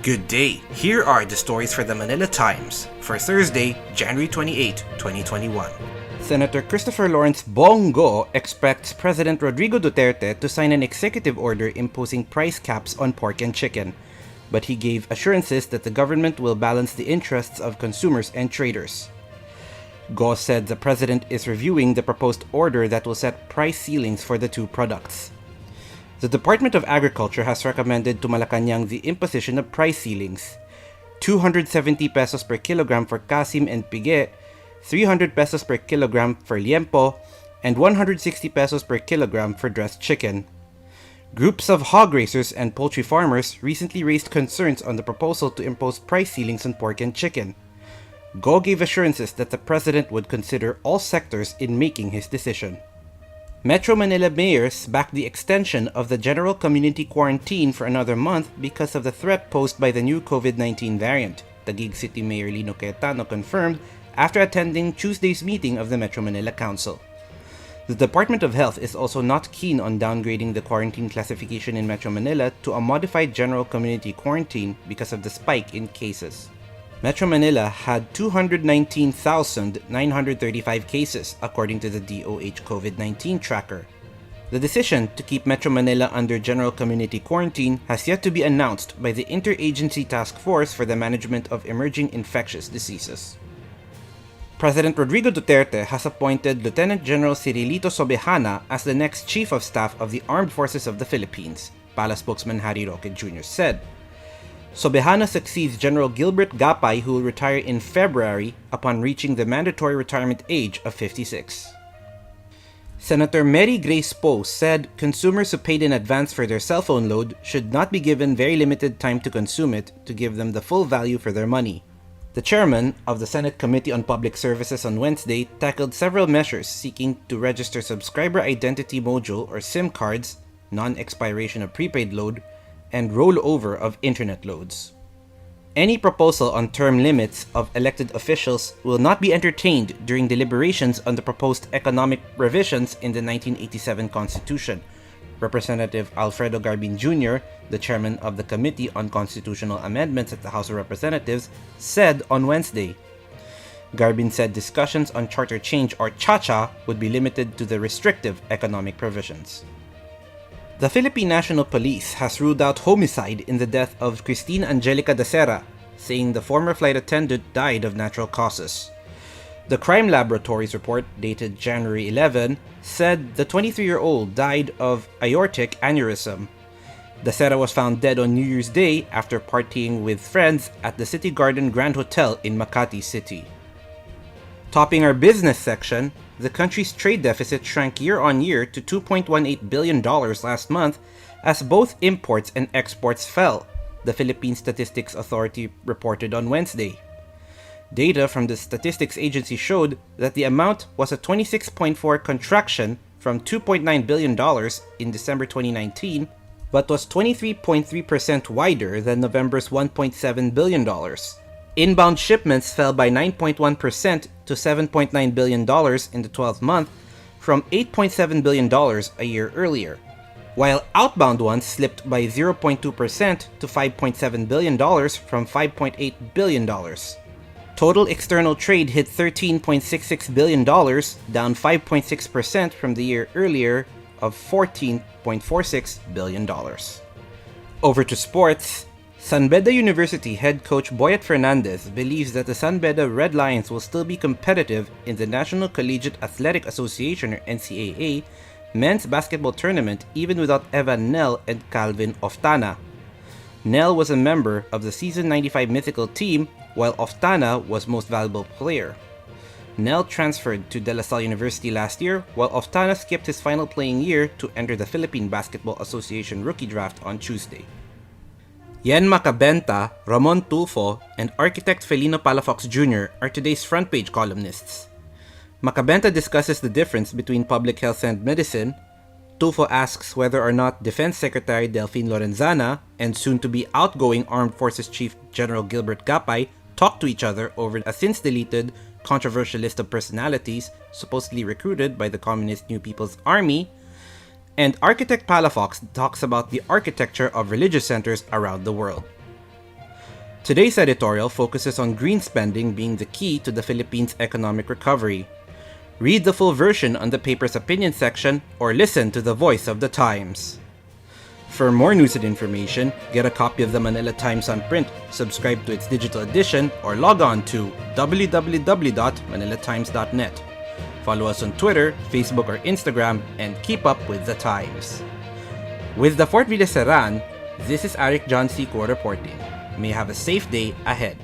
Good day. Here are the stories for the Manila Times for Thursday, January 28, 2021. Senator Christopher Lawrence Bongo expects President Rodrigo Duterte to sign an executive order imposing price caps on pork and chicken, but he gave assurances that the government will balance the interests of consumers and traders. Go said the president is reviewing the proposed order that will set price ceilings for the two products. The Department of Agriculture has recommended to Malacanang the imposition of price ceilings: 270 pesos per kilogram for kasim and pige, 300 pesos per kilogram for liempo, and 160 pesos per kilogram for dressed chicken. Groups of hog raisers and poultry farmers recently raised concerns on the proposal to impose price ceilings on pork and chicken. Go gave assurances that the president would consider all sectors in making his decision. Metro Manila mayors backed the extension of the general community quarantine for another month because of the threat posed by the new COVID-19 variant, Taguig City Mayor Lino Cayetano confirmed after attending Tuesday's meeting of the Metro Manila Council. The Department of Health is also not keen on downgrading the quarantine classification in Metro Manila to a modified general community quarantine because of the spike in cases. Metro Manila had 219,935 cases, according to the DOH COVID-19 tracker. The decision to keep Metro Manila under general community quarantine has yet to be announced by the Interagency Task Force for the Management of Emerging Infectious Diseases. President Rodrigo Duterte has appointed Lieutenant General Cirilito Sobejana as the next Chief of Staff of the Armed Forces of the Philippines, Pala spokesman Harry Roque Jr. said. Sobejana succeeds General Gilbert Gapay, who will retire in February upon reaching the mandatory retirement age of 56. Senator Mary Grace Poe said consumers who paid in advance for their cell phone load should not be given very limited time to consume it to give them the full value for their money. The chairman of the Senate Committee on Public Services on Wednesday tackled several measures seeking to register subscriber identity module or SIM cards, non-expiration of prepaid load, and rollover of internet loads. Any proposal on term limits of elected officials will not be entertained during deliberations on the proposed economic revisions in the 1987 Constitution, Representative Alfredo Garbin Jr., the chairman of the Committee on Constitutional Amendments at the House of Representatives, said on Wednesday. Garbin said discussions on charter change or cha-cha would be limited to the restrictive economic provisions. The Philippine National Police has ruled out homicide in the death of Christine Angelica Dacera, saying the former flight attendant died of natural causes. The Crime Laboratories report, dated January 11, said the 23-year-old died of aortic aneurysm. Dacera was found dead on New Year's Day after partying with friends at the City Garden Grand Hotel in Makati City. Topping our business section, the country's trade deficit shrank year-on-year to $2.18 billion last month as both imports and exports fell, the Philippine Statistics Authority reported on Wednesday. Data from the statistics agency showed that the amount was a 26.4% contraction from $2.9 billion in December 2019, but was 23.3% wider than November's $1.7 billion. Inbound shipments fell by 9.1% to $7.9 billion in the 12th month from $8.7 billion a year earlier, while outbound ones slipped by 0.2% to $5.7 billion from $5.8 billion. Total external trade hit $13.66 billion, down 5.6% from the year earlier of $14.46 billion. Over to sports. San Beda University head coach Boyet Fernandez believes that the San Beda Red Lions will still be competitive in the National Collegiate Athletic Association or NCAA men's basketball tournament even without Evan Nel and Calvin Oftana. Nel was a member of the season 95 mythical team, while Oftana was most valuable player. Nel transferred to De La Salle University last year, while Oftana skipped his final playing year to enter the Philippine Basketball Association rookie draft on Tuesday. Yen Macabenta, Ramon Tulfo, and architect Felino Palafox Jr. are today's front page columnists. Macabenta discusses the difference between public health and medicine. Tulfo asks whether or not Defense Secretary Delphine Lorenzana and soon-to-be outgoing Armed Forces Chief General Gilbert Gapay talked to each other over a since-deleted controversial list of personalities supposedly recruited by the Communist New People's Army. And architect Palafox talks about the architecture of religious centers around the world. Today's editorial focuses on green spending being the key to the Philippines' economic recovery. Read the full version on the paper's opinion section or listen to the voice of the Times. For more news and information, get a copy of the Manila Times on print, subscribe to its digital edition, or log on to www.manilatimes.net. Follow us on Twitter, Facebook, or Instagram, and keep up with the Times. With the Fort Villa Serran, this is Eric John Seco reporting. May you have a safe day ahead.